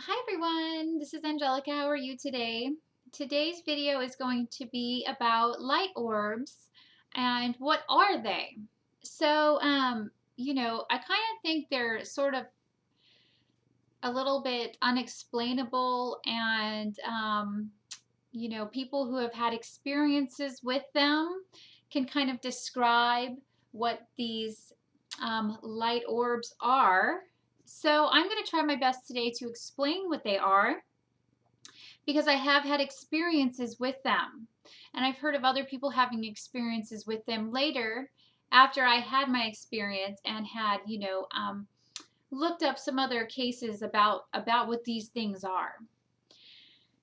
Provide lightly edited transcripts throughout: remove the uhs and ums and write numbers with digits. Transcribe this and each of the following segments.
Hi everyone, this is Angelica. How are you today? Today's video is going to be about light orbs and what are they? So, I kind of think they're sort of a little bit unexplainable and, people who have had experiences with them can kind of describe what these light orbs are. So I'm going to try my best today to explain what they are because I have had experiences with them. And I've heard of other people having experiences with them later after I had my experience and had, looked up some other cases about what these things are.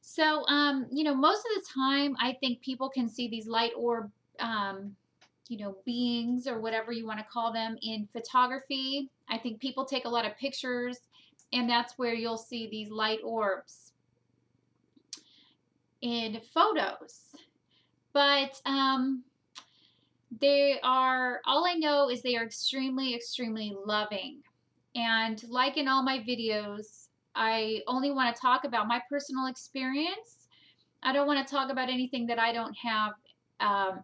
So, most of the time, I think people can see these light orb, beings or whatever you want to call them in photography. I think people take a lot of pictures, and that's where you'll see these light orbs in photos. But they are, all I know is they are extremely, extremely loving. And like in all my videos, I only want to talk about my personal experience. I don't want to talk about anything that I don't have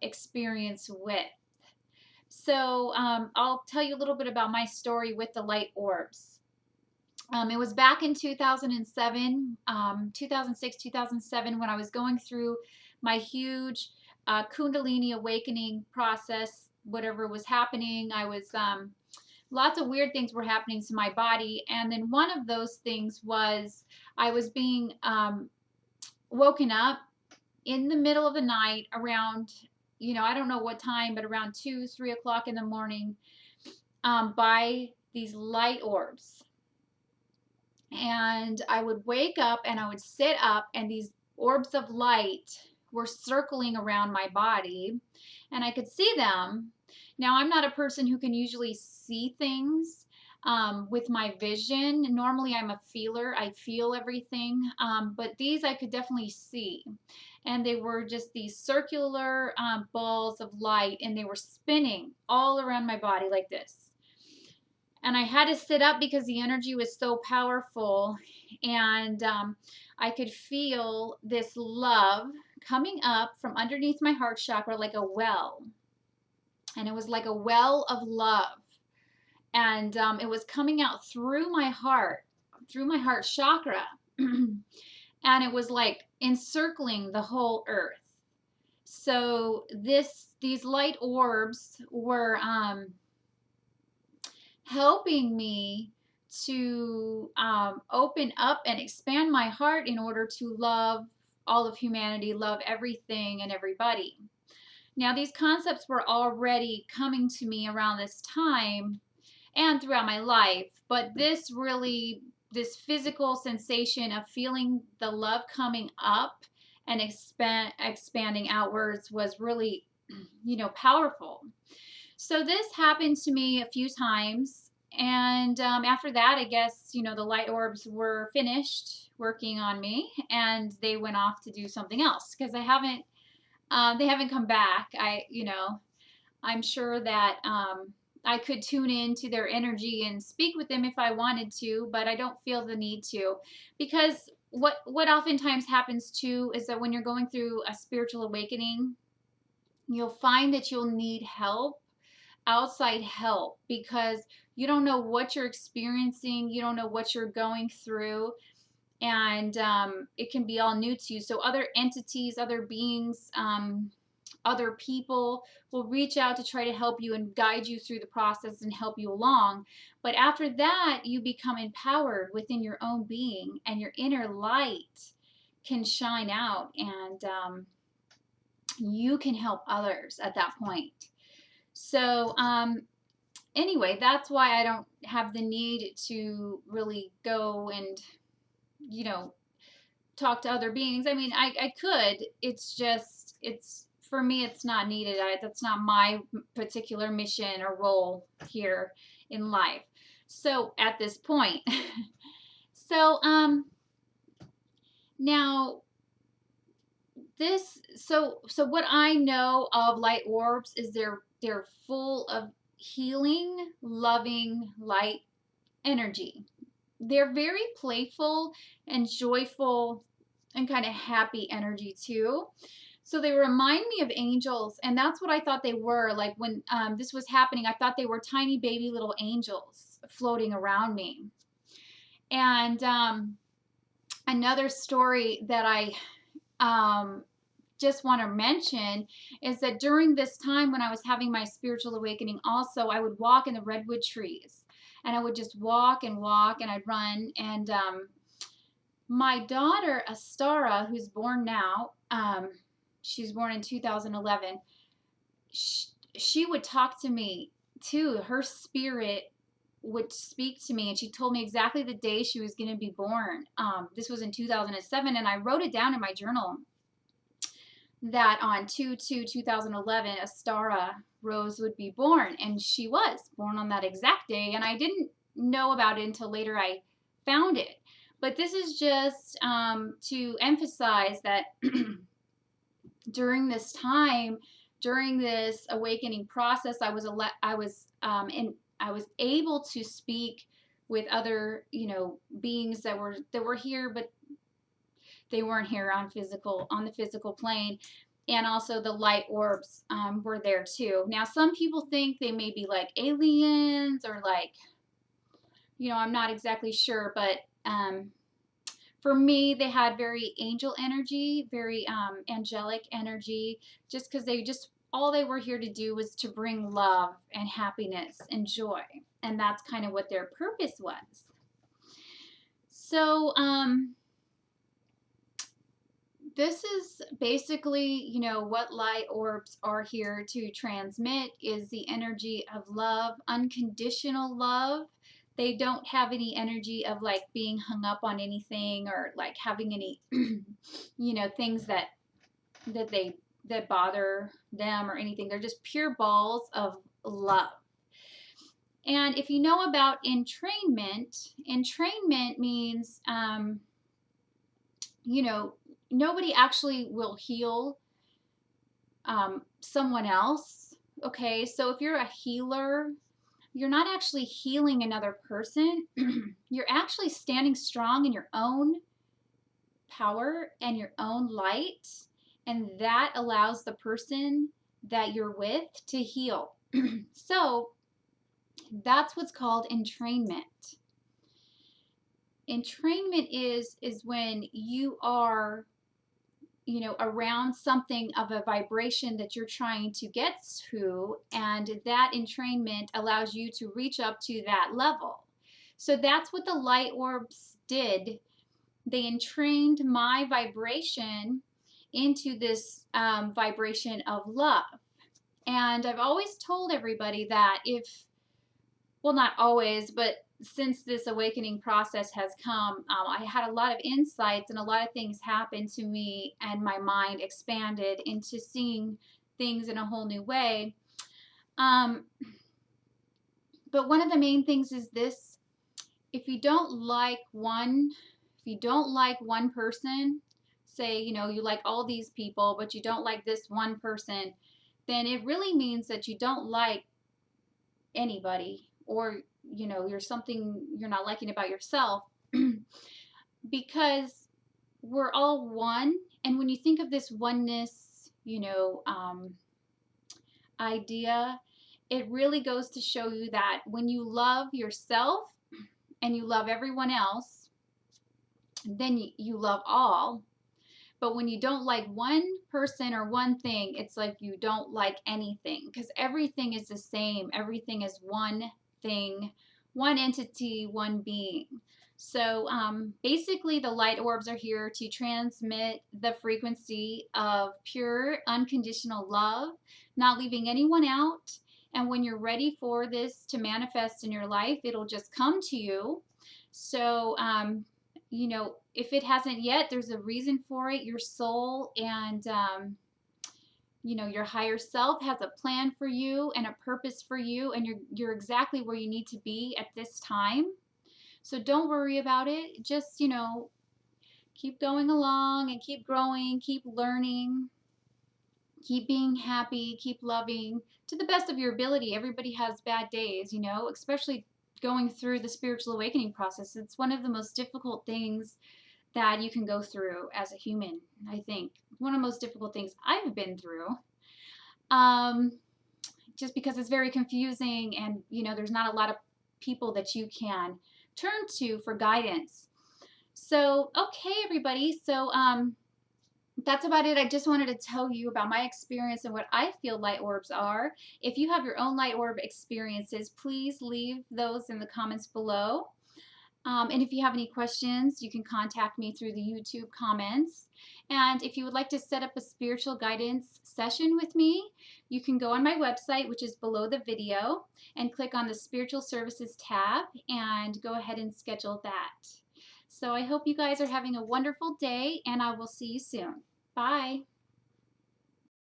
experience with. So I'll tell you a little bit about my story with the light orbs. It was back in 2007, 2006, 2007, when I was going through my huge Kundalini awakening process, whatever was happening. Lots of weird things were happening to my body. And then one of those things was I was being woken up in the middle of the night around, I don't know what time, but around 2, 3 o'clock in the morning by these light orbs. And I would wake up and I would sit up, and these orbs of light were circling around my body, and I could see them. Now, I'm not a person who can usually see things with my vision. Normally, I'm a feeler, I feel everything, but these I could definitely see. And they were just these circular balls of light, and they were spinning all around my body like this. And I had to sit up because the energy was so powerful, and I could feel this love coming up from underneath my heart chakra like a well, and it was like a well of love, and it was coming out through my heart chakra, and it was like encircling the whole earth. So these light orbs were helping me to open up and expand my heart in order to love all of humanity, love everything and everybody. Now, these concepts were already coming to me around this time and throughout my life, but this physical sensation of feeling the love coming up and expanding outwards was really, powerful. So this happened to me a few times, and after that, I guess the light orbs were finished working on me, and they went off to do something else because they haven't come back. I'm sure that I could tune into their energy and speak with them if I wanted to, but I don't feel the need to, because what oftentimes happens too is that when you're going through a spiritual awakening, you'll find that you'll need help, outside help, because you don't know what you're experiencing, you don't know what you're going through, and it can be all new to you. So other entities, other beings, other people will reach out to try to help you and guide you through the process and help you along. But after that, you become empowered within your own being, and your inner light can shine out, and you can help others at that point. So anyway, that's why I don't have the need to really go and, talk to other beings. I mean, I could. It's for me, it's not needed. That's not my particular mission or role here in life. So at this point, so now so what I know of light orbs is they're full of healing, loving light energy. they're very playful and joyful and kind of happy energy too. So they remind me of angels, and that's what I thought they were. Like when this was happening, I thought they were tiny baby little angels floating around me. And another story that I just want to mention is that during this time when I was having my spiritual awakening, also, I would walk in the redwood trees, and I would just walk and walk, and I'd run. And my daughter, Astara, who's born now, she's born in 2011, she would talk to me too. Her spirit would speak to me, and she told me exactly the day she was going to be born. This was in 2007, and I wrote it down in my journal that on 2/2/2011, Astara Rose would be born, and she was born on that exact day, and I didn't know about it until later I found it. But this is just to emphasize that during this time, during this awakening process, I was able to speak with other, beings that were here, but they weren't here on the physical plane. And also the light orbs were there too. Now some people think they may be like aliens, or like, I'm not exactly sure, but for me, they had very angel energy, very angelic energy, just because all they were here to do was to bring love and happiness and joy. And that's kind of what their purpose was. So, this is basically, what light orbs are here to transmit is the energy of love, unconditional love. They don't have any energy of like being hung up on anything, or like having any, things that bother them or anything. They're just pure balls of love. And if you know about entrainment means, nobody actually will heal someone else. Okay, so if you're a healer, you're not actually healing another person. You're actually standing strong in your own power and your own light, and that allows the person that you're with to heal. So that's what's called entrainment. Entrainment is when you are around something of a vibration that you're trying to get to, and that entrainment allows you to reach up to that level. So that's what the light orbs did. They entrained my vibration into this vibration of love. And I've always told everybody that not always, but since this awakening process has come, I had a lot of insights, and a lot of things happened to me, and my mind expanded into seeing things in a whole new way. But one of the main things is this: if you don't like one person, say, you like all these people, but you don't like this one person, then it really means that you don't like anybody, or you're not liking about yourself. Because we're all one, and when you think of this oneness idea, it really goes to show you that when you love yourself and you love everyone else, then you love all. But when you don't like one person or one thing, it's like you don't like anything, because everything is the same. Everything is one thing, one entity, one being. So basically, the light orbs are here to transmit the frequency of pure, unconditional love, not leaving anyone out. And when you're ready for this to manifest in your life, it'll just come to you. So, if it hasn't yet, there's a reason for it. Your soul and, your higher self has a plan for you and a purpose for you, and you're exactly where you need to be at this time. So don't worry about it. Just, keep going along and keep growing, keep learning, keep being happy, keep loving to the best of your ability. Everybody has bad days, especially going through the spiritual awakening process. It's one of the most difficult things that you can go through as a human, I think. One of the most difficult things I've been through. Um, just because it's very confusing, and there's not a lot of people that you can turn to for guidance. So, okay, everybody. So, that's about it. I just wanted to tell you about my experience and what I feel light orbs are. If you have your own light orb experiences, please leave those in the comments below. And if you have any questions, you can contact me through the YouTube comments. And if you would like to set up a spiritual guidance session with me, you can go on my website, which is below the video, and click on the Spiritual Services tab and go ahead and schedule that. So I hope you guys are having a wonderful day, and I will see you soon. Bye.